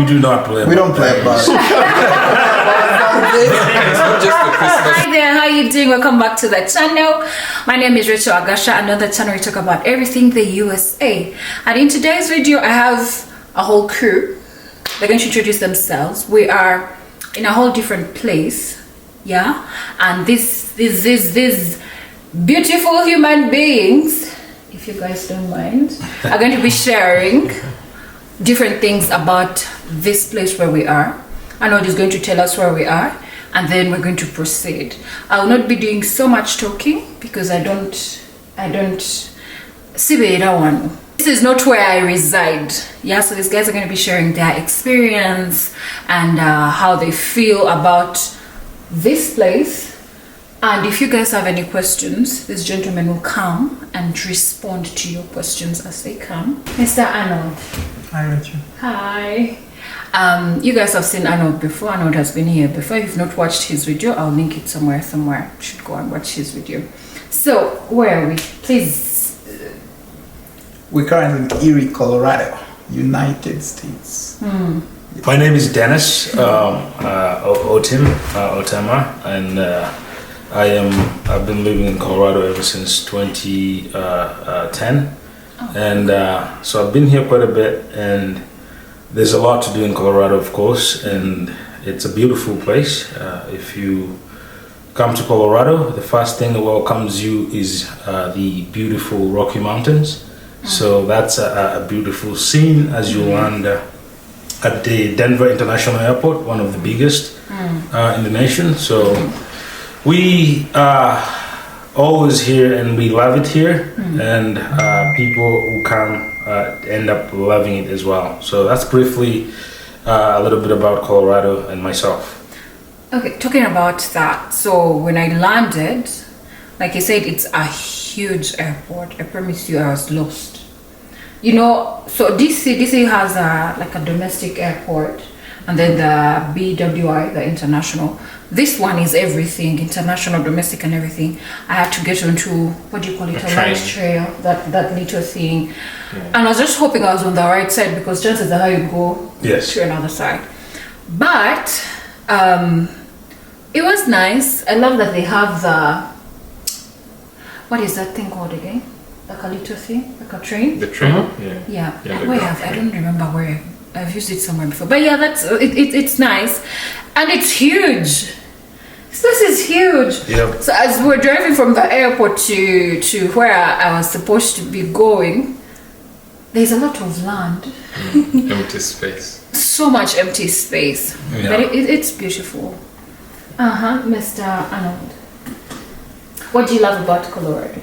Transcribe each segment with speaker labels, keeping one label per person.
Speaker 1: We do not play.
Speaker 2: We don't play about it.
Speaker 3: Hi there, how you doing? Welcome back to the channel. My name is Rachel Agasha. Another channel we talk about everything the USA. And in today's video, I have a whole crew. They're going to introduce themselves. We are in a whole different place, yeah. And these beautiful human beings, if you guys don't mind, are going to be sharing different things about this place where we are. Arnold is going to tell us where we are, and then we're going to proceed. I'll not be doing so much talking because I don't see one. This is not where I reside. Yeah, so these guys are going to be sharing their experience and how they feel about this place. And if you guys have any questions, this gentleman will come and respond to your questions as they come. Mr. Arnold.
Speaker 2: Hi, Rachel.
Speaker 3: Hi. You guys have seen Arnold before. Arnold has been here before. If you've not watched his video, I'll link it somewhere. You should go and watch his video. So, where are we? Please.
Speaker 2: We're currently in Erie, Colorado, United States.
Speaker 1: My name is Dennis Otema, and I've been living in Colorado ever since 2010, and so I've been here quite a bit. And there's a lot to do in Colorado, of course, and it's a beautiful place. If you come to Colorado, the first thing that welcomes you is the beautiful Rocky Mountains. So that's a beautiful scene as you land at the Denver International Airport, one of the biggest in the nation. So we are always here and we love it here, and people who come end up loving it as well. So that's briefly a little bit about Colorado and myself.
Speaker 3: Okay, talking about that. So when I landed, like I said, it's a huge airport. I promise you, I was lost. You know, so DC has like a domestic airport, and then the BWI, the international. This one is everything, international, domestic, and everything. I had to get onto, what do you call it, a lunch trail, that little thing. Yeah. And I was just hoping I was on the right side, because chances are how you go to another side. But it was nice. I love that they have the, what is that thing called again? Like a little thing, like a train?
Speaker 4: The train?
Speaker 3: Yeah. I don't remember where. I've used it somewhere before. But yeah, that's it's nice. And it's huge. This place is huge.
Speaker 1: Yep.
Speaker 3: So as we're driving from the airport to where I was supposed to be going, there's a lot of land.
Speaker 4: Empty space.
Speaker 3: So much empty space.
Speaker 1: Yeah.
Speaker 3: But it's beautiful. Mr. Arnold. What do you love about Colorado?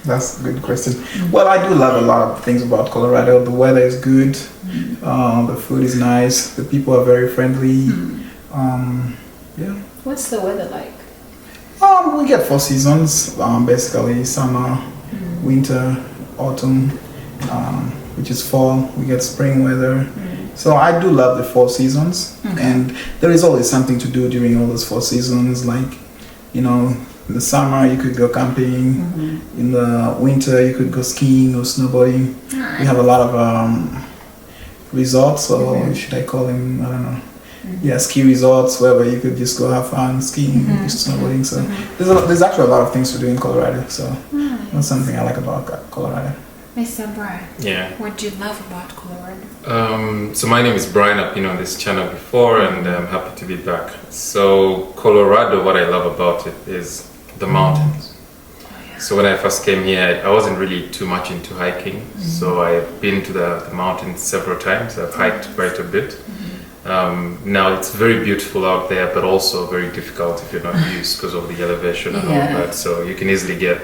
Speaker 2: That's a good question. Well, I do love a lot of things about Colorado. The weather is good. The food is nice. The people are very friendly. Yeah.
Speaker 3: What's the weather like?
Speaker 2: We get 4 seasons, basically summer, winter, autumn, which is fall. We get spring weather. So I do love the 4 seasons, and there is always something to do during all those 4 seasons. Like, you know, in the summer you could go camping. In the winter you could go skiing or snowboarding. We have a lot of resorts, or should I call them? I don't know. Yeah, ski resorts wherever you could just go have fun skiing, snowboarding. So there's actually a lot of things to do in Colorado. So that's something I like about Colorado.
Speaker 3: Mr. Brian.
Speaker 4: Yeah.
Speaker 3: What do you love about Colorado?
Speaker 4: So my name is Brian. I've been on this channel before, and I'm happy to be back. So Colorado, what I love about it is the mountains. So when I first came here, I wasn't really too much into hiking. So I've been to the mountains several times. I've hiked quite a bit. Now it's very beautiful out there, but also very difficult if you're not used because of the elevation and all that. So you can easily get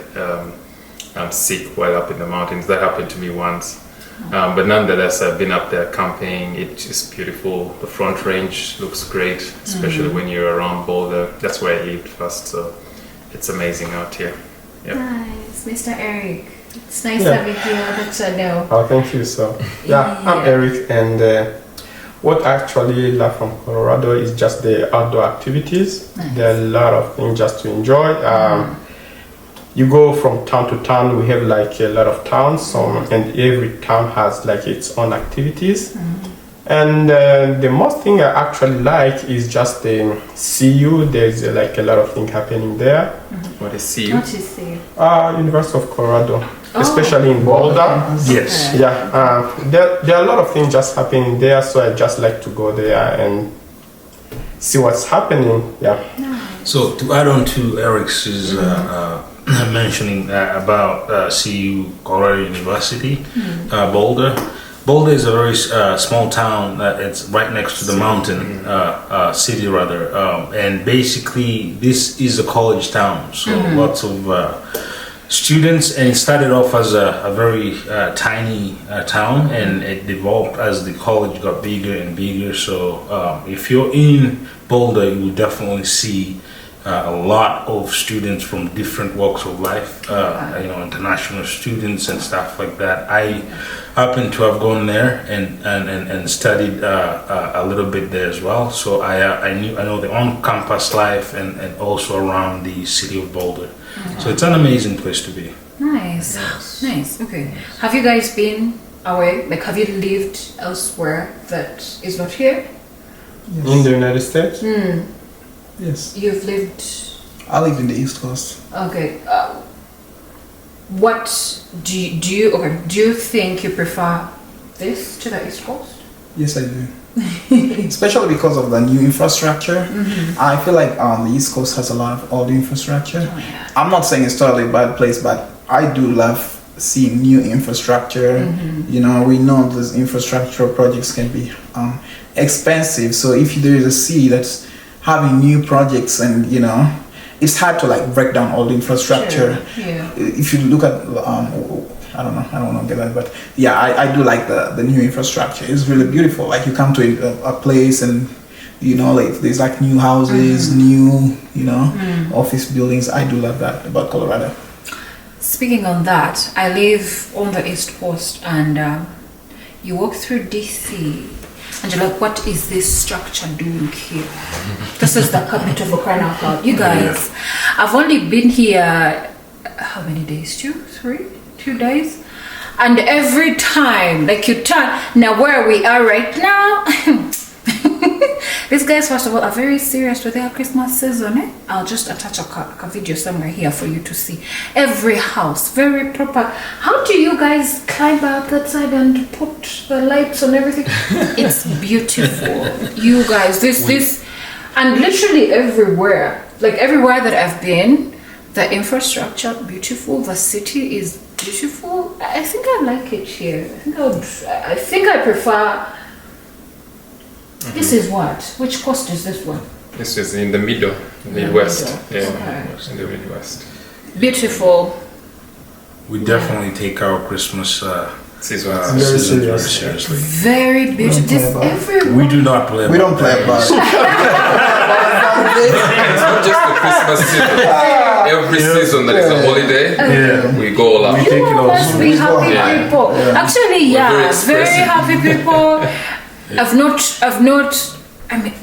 Speaker 4: sick while up in the mountains. That happened to me once. But nonetheless, I've been up there camping. It's just beautiful. The Front Range looks great, especially when you're around Boulder. That's where I lived first, so it's amazing out here. Yep.
Speaker 3: Nice. Mr. Eric. It's nice having you on the channel.
Speaker 5: Oh, thank you, sir. I'm Eric, and what I actually love from Colorado is just the outdoor activities. Nice. There are a lot of things just to enjoy. You go from town to town. We have like a lot of towns, and every town has like its own activities. And the most thing I actually like is just the CU. There's like a lot of things happening there.
Speaker 4: What is CU?
Speaker 3: What is it?
Speaker 5: University of Colorado, especially in Boulder.
Speaker 1: Yes.
Speaker 3: Okay.
Speaker 5: Yeah, there are a lot of things just happening there, so I just like to go there and see what's happening. Yeah.
Speaker 1: So to add on to Eric's mentioning about CU Colorado University, Boulder. Boulder is a very small town. It's right next to the mountain, city rather, and basically this is a college town. So lots of students, and it started off as a very tiny town, and it developed as the college got bigger and bigger. So if you're in Boulder, you will definitely see a lot of students from different walks of life, international students and stuff like that. I happen to have gone there and studied a little bit there as well. So I know the on-campus life and also around the city of Boulder. So it's an amazing place to be.
Speaker 3: Nice. Nice. Okay. Have you guys been away? Like, have you lived elsewhere that is not here?
Speaker 5: In the United States?
Speaker 2: Yes.
Speaker 3: You've lived.
Speaker 2: I live in the East Coast.
Speaker 3: Okay. What do you? Okay. Do you think you prefer this to the East Coast?
Speaker 2: Yes, I do. Especially because of the new infrastructure. I feel like the East Coast has a lot of all the infrastructure.
Speaker 3: Oh, yeah.
Speaker 2: I'm not saying it's totally a bad place, but I do love seeing new infrastructure. You know, we know those infrastructure projects can be expensive. So if there is a city that's having new projects, and it's hard to like break down all the infrastructure.
Speaker 3: Sure. Yeah.
Speaker 2: If you look at I don't want to get that, but yeah, I do like the new infrastructure. It's really beautiful. Like you come to a place and like there's like new houses, new office buildings. I do love that about Colorado.
Speaker 3: Speaking on that, I live on the East Coast, and you walk through DC, and you're like, what is this structure doing here? This is the capital for crying out loud. You guys, I've only been here, how many days? 2 days? And every time, like you turn, now where we are right now, these guys, first of all, are very serious with their Christmas season. I'll just attach a video somewhere here for you to see. Every house, very proper. How do you guys climb up that side and put the lights on everything? It's beautiful. You guys, this, and literally everywhere, like everywhere that I've been, the infrastructure, beautiful. The city is beautiful. I think I like it here. I think I prefer. This is what? Which coast is this one?
Speaker 4: This is in the middle, Midwest.
Speaker 3: Middle.
Speaker 4: Yeah,
Speaker 3: Okay.
Speaker 4: in the Midwest.
Speaker 3: Beautiful.
Speaker 1: We definitely take our Christmas
Speaker 4: Season.
Speaker 1: season very seriously.
Speaker 3: Very beautiful. This everywhere.
Speaker 1: We do not play.
Speaker 2: We don't play about it.
Speaker 4: It's not just the Christmas season. Every season that is a holiday, we go all out.
Speaker 1: We take it
Speaker 3: You
Speaker 1: all
Speaker 3: must be
Speaker 1: seriously.
Speaker 3: happy
Speaker 4: Yeah.
Speaker 3: people. Actually,
Speaker 4: We're very
Speaker 3: very
Speaker 4: expressive.
Speaker 3: happy people. I've not. I mean,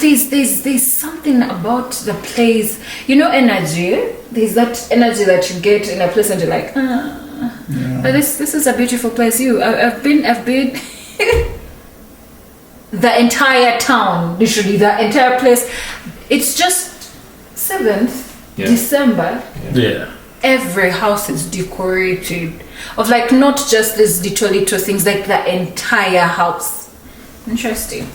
Speaker 3: there's something about the place. Energy. There's that energy that you get in a place, and you're like, But this is a beautiful place. I've been. The entire town, literally the entire place. It's just 7th December.
Speaker 1: Yeah.
Speaker 3: Every house is decorated of like not just these little things, like the entire house. Interesting.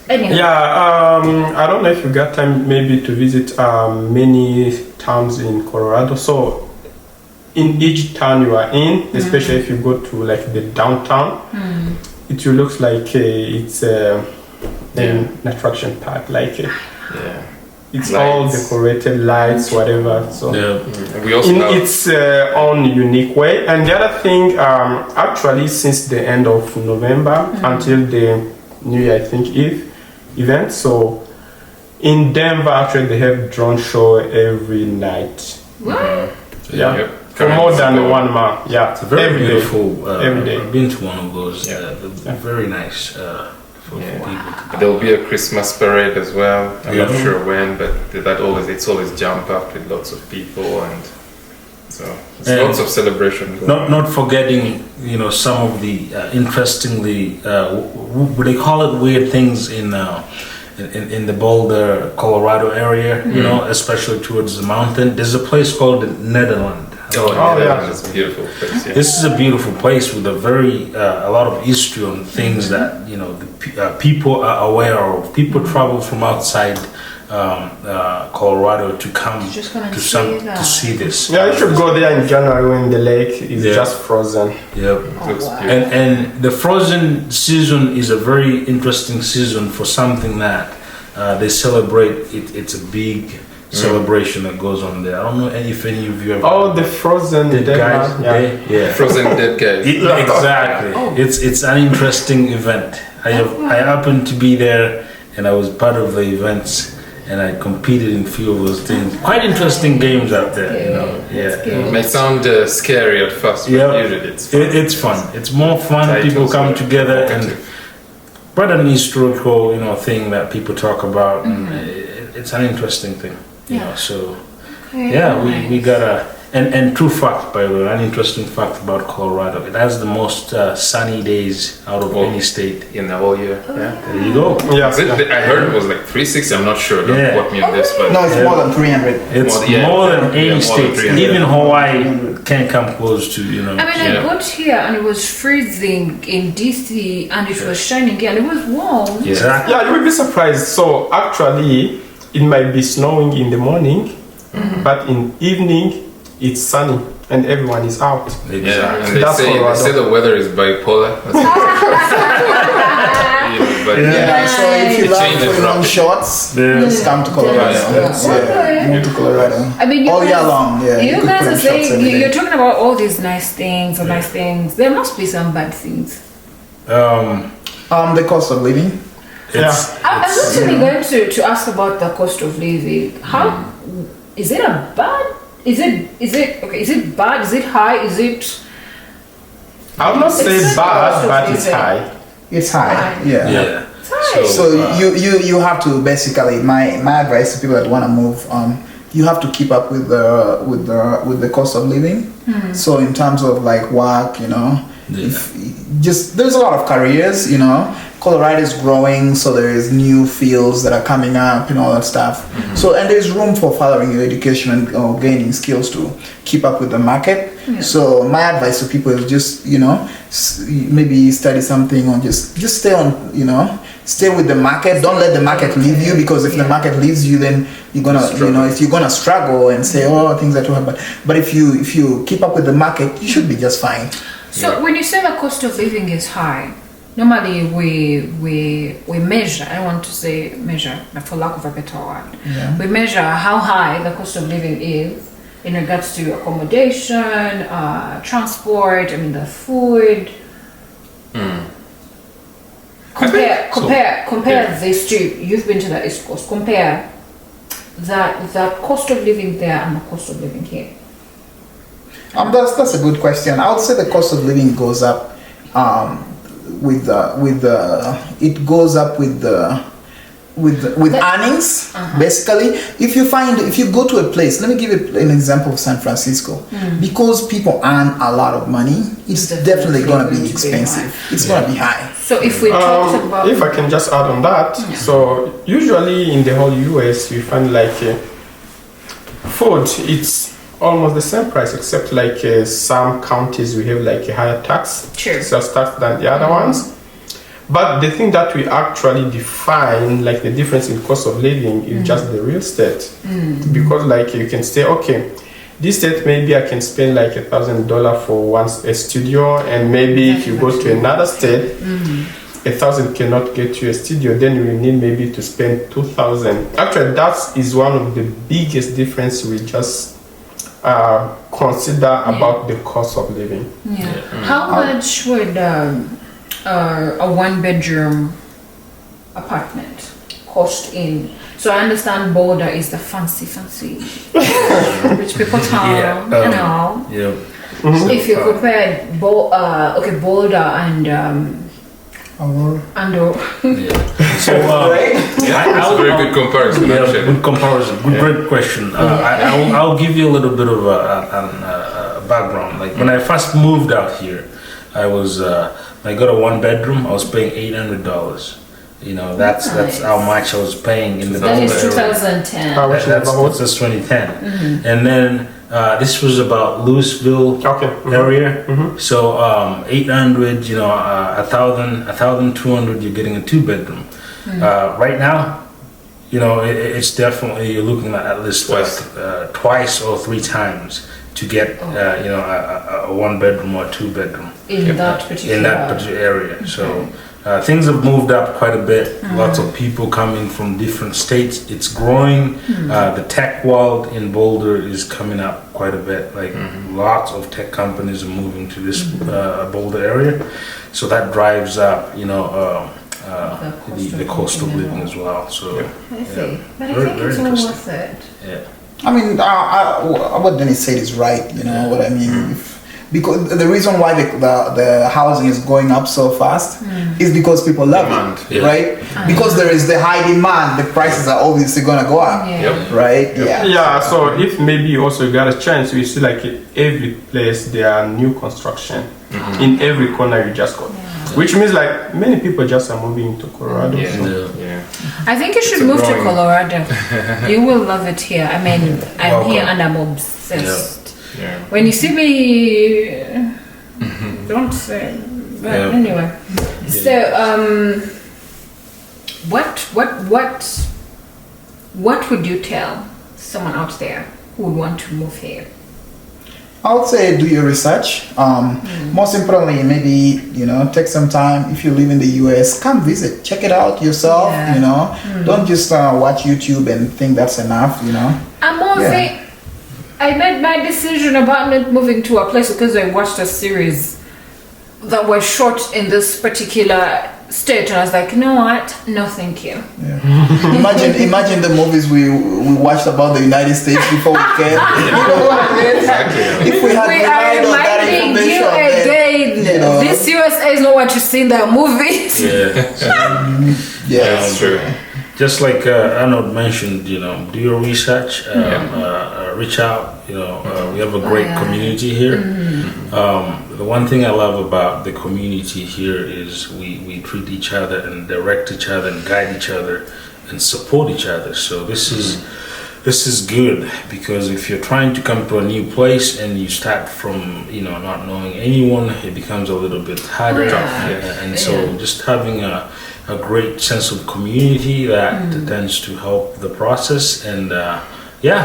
Speaker 3: Anyhow.
Speaker 5: Yeah, I don't know if you got time maybe to visit many towns in Colorado. So in each town you are in, especially if you go to like the downtown, it looks like it's an attraction park. Like it's all
Speaker 4: Lights.
Speaker 5: decorated, lights, whatever. So
Speaker 4: We also
Speaker 5: in
Speaker 4: have
Speaker 5: its own unique way. And the other thing, actually, since the end of November until the New Year, I think, event. So in Denver, actually, they have drone show every night.
Speaker 3: What?
Speaker 5: Yeah, for more than 1 month. Yeah,
Speaker 1: It's a very
Speaker 5: every day.
Speaker 1: beautiful.
Speaker 5: Every day.
Speaker 1: I've been to one of those.
Speaker 4: Yeah.
Speaker 1: Very nice for people.
Speaker 4: There will be a Christmas parade as well. I'm not
Speaker 1: Yeah.
Speaker 4: sure when, but it's always jam packed with lots of people, and So there's lots of celebration going on.
Speaker 1: Not forgetting, some of the interestingly, they call it weird things in the Boulder, Colorado area. Especially towards the mountain. There's a place called the Netherlands.
Speaker 4: Yeah, it's a beautiful place. Yeah.
Speaker 1: This is a beautiful place with a lot of history on things that people are aware of. People travel from outside Colorado to come to see this.
Speaker 5: Yeah, you should go there in January when the lake is just frozen.
Speaker 1: Yep. And the frozen season is a very interesting season for something that they celebrate. It's a big celebration that goes on there. I don't know if any of you ever.
Speaker 5: Oh, the frozen dead
Speaker 1: guys. Yeah.
Speaker 4: Frozen dead guys.
Speaker 1: Exactly. It's an interesting event. I happened to be there, and I was part of the events. And I competed in a few of those things. Quite interesting games out there,
Speaker 4: It may sound scary at first, but usually
Speaker 1: it's fun. It's more fun. People come together, and quite an historical, thing that people talk about, and it's an interesting thing, So, we got and true fact, by the way, an interesting fact about Colorado. It has the most sunny days out of any state
Speaker 4: in the whole year.
Speaker 1: There you go.
Speaker 5: Yeah.
Speaker 4: I heard it was like 360. I'm not sure. Don't quote me on this, but
Speaker 2: No, it's more than 300.
Speaker 1: It's more than any state. Even Hawaii can't come close to,
Speaker 3: I got here and it was freezing in DC and it was shining here and it was warm.
Speaker 1: Exactly.
Speaker 5: Yeah, you will be surprised. So actually, it might be snowing in the morning, but in evening, it's sunny and everyone is out.
Speaker 4: Yeah, and they say the weather is bipolar.
Speaker 2: So if you love putting on shorts, just come to Colorado. Move to Colorado.
Speaker 3: I mean,
Speaker 2: all year long.
Speaker 3: You guys are saying you're talking about all these nice things, nice things. There must be some bad things.
Speaker 2: The cost of living.
Speaker 3: I was actually going to ask about the cost of living. How is it a bad? Is it okay? Is it bad? Is it high? Is it?
Speaker 5: I would not say bad, but it's high.
Speaker 2: It's high. Yeah.
Speaker 3: It's high.
Speaker 2: So you have to basically my advice to people that want to move you have to keep up with the cost of living. So in terms of like work, there's a lot of careers, Colorado is growing, so there is new fields that are coming up and all that stuff. So, and there's room for furthering your education and gaining skills to keep up with the market. So my advice to people is just, maybe study something or just stay on, stay with the market. Don't let the market leave you, because if the market leaves you, then you're gonna, if you're gonna struggle and say, things that will happen. But if you keep up with the market, you should be just fine.
Speaker 3: So when you say the cost of living is high, normally we measure, I don't want to say measure, but for lack of a better word, we measure how high the cost of living is in regards to accommodation, transport, the food. Compare these two. You've been to the East Coast. Compare that cost of living there and the cost of living here.
Speaker 2: That's a good question. I would say the cost of living goes up with earnings. Basically, if you go to a place, let me give you an example of San Francisco. Because people earn a lot of money, it's definitely going to be expensive. It's going to be high.
Speaker 3: So if we talk about,
Speaker 5: if I can just add on that, so usually in the whole US you find like food, it's almost the same price, except like some counties we have like a higher sales tax than the other ones. But the thing that we actually define, like the difference in cost of living, is just the real estate. Because like you can say, okay, this state maybe I can spend like $1,000 for a studio, and maybe if you go to another state, $1,000 cannot get you a studio, then you will need maybe to spend $2,000. Actually, that is one of the biggest difference we just consider about the cost of living.
Speaker 3: How much would a one-bedroom apartment cost in? So I understand Boulder is the fancy rich people town, If you compare Boulder and
Speaker 1: So
Speaker 4: that's a very good comparison.
Speaker 1: Good comparison. Great question. I'll give you a little bit of background. Like when I first moved out here, I was I got a 1-bedroom. I was paying $800. That's how much I was paying in the
Speaker 3: That is
Speaker 1: Boulder area.
Speaker 3: 2010.
Speaker 1: That's 2010. And then this was about Louisville area. So 800, 1,200, you're getting a 2-bedroom. Right now, it's definitely, you're looking at least twice or 3 times to get a 1-bedroom or 2-bedroom
Speaker 3: in that particular
Speaker 1: area. So things have moved up quite a bit. Lots of people coming from different states. It's growing. The tech world in Boulder is coming up quite a bit. Like lots of tech companies are moving to this Boulder area. So that drives up, the cost of living as well. So
Speaker 3: I see. But I think it's all worth it.
Speaker 1: Yeah.
Speaker 2: I mean, what Dennis said is right. You know what I mean? Because the reason why the housing is going up so fast is because people love it, right? Because there is the high demand, the prices are obviously going to go up, right?
Speaker 5: Yeah. So if maybe you also got a chance, you see like every place there are new construction in every corner you just got. Which means like many people just are moving to Colorado.
Speaker 3: I think you should move to Colorado. You will love it here. I mean, I'm here and I'm obsessed. When you see me, don't say. But anyway, so what would you tell someone out there who would want to move here?
Speaker 2: I would say do your research. Most importantly, maybe take some time. If you live in the US, come visit, check it out yourself. Don't just watch YouTube and think that's enough.
Speaker 3: I'm moving. I made my decision about not moving to a place because I watched a series that was shot in this particular state, and I was like, you know what? No, thank you.
Speaker 2: Imagine the movies we watched about the United States before we came. You know what I mean?
Speaker 5: Exactly.
Speaker 2: If we had relied on that information,
Speaker 3: again, this USA is not what you see in the movies.
Speaker 1: That's true. Just like Arnold mentioned, do your research, reach out. We have a great community here. The one thing I love about the community here is we treat each other and direct each other and guide each other and support each other. So this is good, because if you're trying to come to a new place and you start from not knowing anyone, it becomes a little bit harder. So just having a great sense of community that tends to help the process, and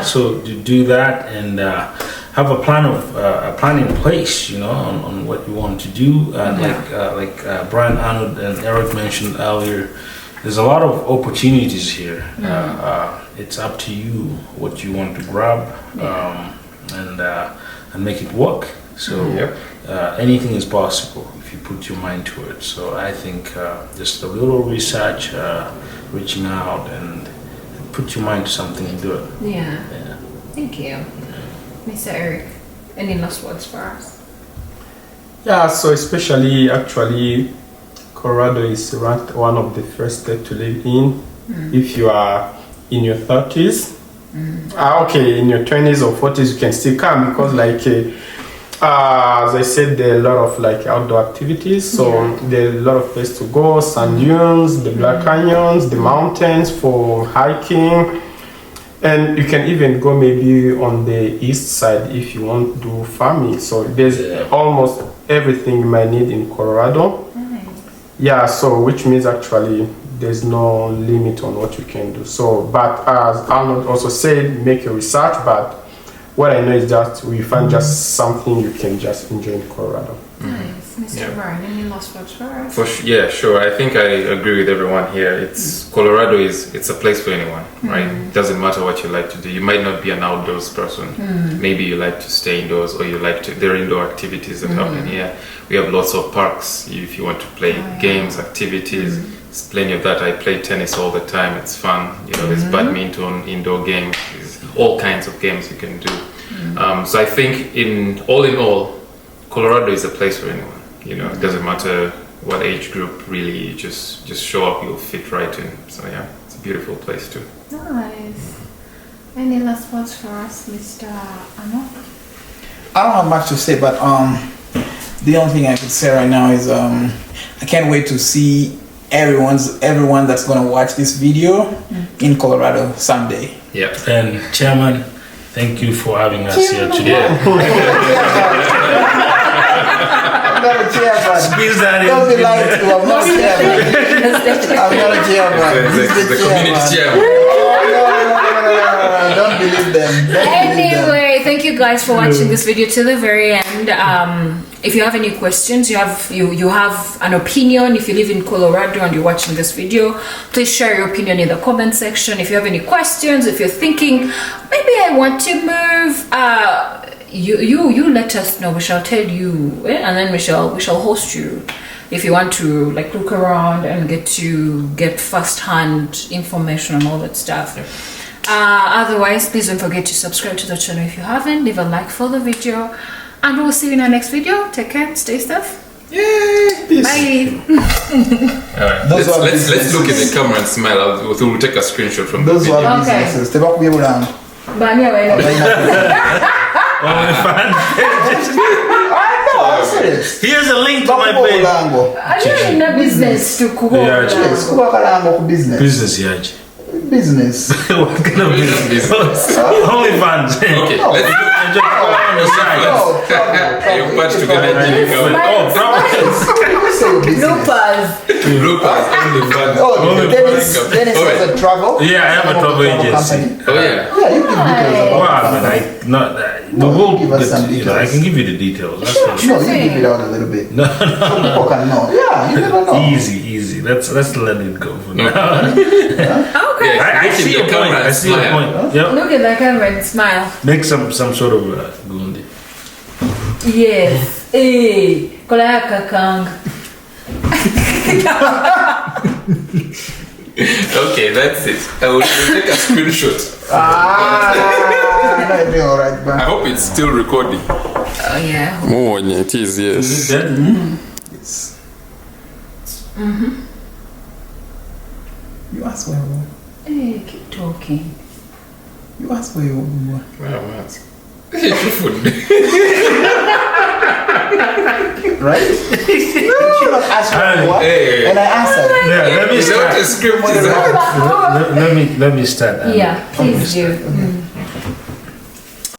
Speaker 1: so to do that and have a plan in place, on what you want to do. Like Brian, Arnold, and Eric mentioned earlier, there's a lot of opportunities here. It's up to you what you want to grab and make it work. So anything is possible if you put your mind to it. So I think just a little research, reaching out, and put your mind to something and do it.
Speaker 3: Thank you. Mr. Eric, any last words for us?
Speaker 5: So especially actually Colorado is ranked one of the first states to live in if you are in your 30s. In your 20s or 40s you can still come, because as I said, there are a lot of outdoor activities, so there are a lot of places to go: sand dunes, the Black Canyons, the mountains for hiking, and you can even go maybe on the east side if you want to do farming. So there's almost everything you might need in Colorado. So which means actually there's no limit on what you can do. So, but as Arnold also said, make your research, but what I know is that we find just something you can just enjoy in Colorado.
Speaker 3: Nice. Mr. Brian, any last words for us?
Speaker 4: Sure. I think I agree with everyone here. Colorado it's a place for anyone, right? It doesn't matter what you like to do. You might not be an outdoors person. Maybe you like to stay indoors, or there are indoor activities that happen here. We have lots of parks if you want to play games, activities. There's plenty of that. I play tennis all the time. It's fun. There's badminton, indoor games, there's all kinds of games you can do. So I think in all, Colorado is a place for anyone. It doesn't matter what age group, really. You just show up, you'll fit right in. So it's a beautiful place too.
Speaker 3: Nice. Any last words for us, Mr. Arnold?
Speaker 2: I don't have much to say, but the only thing I could say right now is I can't wait to see everyone that's gonna watch this video in Colorado someday.
Speaker 4: Yeah.
Speaker 1: And Chairman, thank you for having us here today.
Speaker 2: I'm not a chairman.
Speaker 1: Squeeze that in.
Speaker 2: Don't be lying to you. I'm not a chairman. I'm not a chairman. He's
Speaker 4: The community chairman.
Speaker 2: No. Don't believe them.
Speaker 3: Anyway, thank you guys for watching this video to the very end. If you have any questions, you have an opinion, if you live in Colorado and you're watching this video, please share your opinion in the comment section. If you have any questions, if you're thinking maybe I want to move, you let us know. We shall tell you, and then we shall host you if you want to like look around and get first-hand information and all that stuff. Otherwise, please don't forget to subscribe to the channel if you haven't. Leave a like for the video, and we'll see you in our next video. Take care, stay safe.
Speaker 2: Yay! Peace.
Speaker 3: Bye.
Speaker 4: Alright, let's look at the camera and smile. We'll take a screenshot from the
Speaker 2: Those
Speaker 4: video.
Speaker 2: are businesses. They won't be able to. I'm serious.
Speaker 1: Here's a link to my page.
Speaker 3: I'm in a business to cook.
Speaker 2: Yes, kuba kalango business.
Speaker 1: Business, yeah.
Speaker 2: Business.
Speaker 1: What kind of business? Only fans.
Speaker 4: Okay, let's look. You patch together.
Speaker 1: Oh,
Speaker 3: Bloopers.
Speaker 4: Only fun.
Speaker 2: Oh, Dennis has a travel.
Speaker 1: Yeah, I have a travel agency.
Speaker 4: Oh yeah.
Speaker 2: Yeah, you give details about
Speaker 1: Well,
Speaker 2: give us some details.
Speaker 1: I can give you the details. That's fine.
Speaker 2: No, you give it out a little bit.
Speaker 1: No,
Speaker 2: So people can know. Yeah, you never know.
Speaker 1: easy. Let's let it go for now.
Speaker 3: Okay.
Speaker 4: Yeah,
Speaker 1: I see your point. I see your point. Yep.
Speaker 3: Look at the camera and smile.
Speaker 1: Make some sort of gundi.
Speaker 3: Yes. Hey. Kola kakang.
Speaker 4: Okay, that's it. I will take a screenshot.
Speaker 2: That'll be alright,
Speaker 4: I
Speaker 2: man.
Speaker 4: hope it's still recording.
Speaker 3: Oh yeah.
Speaker 4: Oh, it is, yes.
Speaker 1: Is it dead?
Speaker 2: Yes. You ask where you were.
Speaker 3: Hey, keep talking.
Speaker 2: You ask where you were.
Speaker 4: Wow, what? Food.
Speaker 2: Right? Did she not ask where you were?
Speaker 4: Hey.
Speaker 2: And I answered.
Speaker 1: Yeah, let me
Speaker 4: Is that what
Speaker 1: start.
Speaker 4: the script is?
Speaker 1: Let me start.
Speaker 3: Yeah, please do.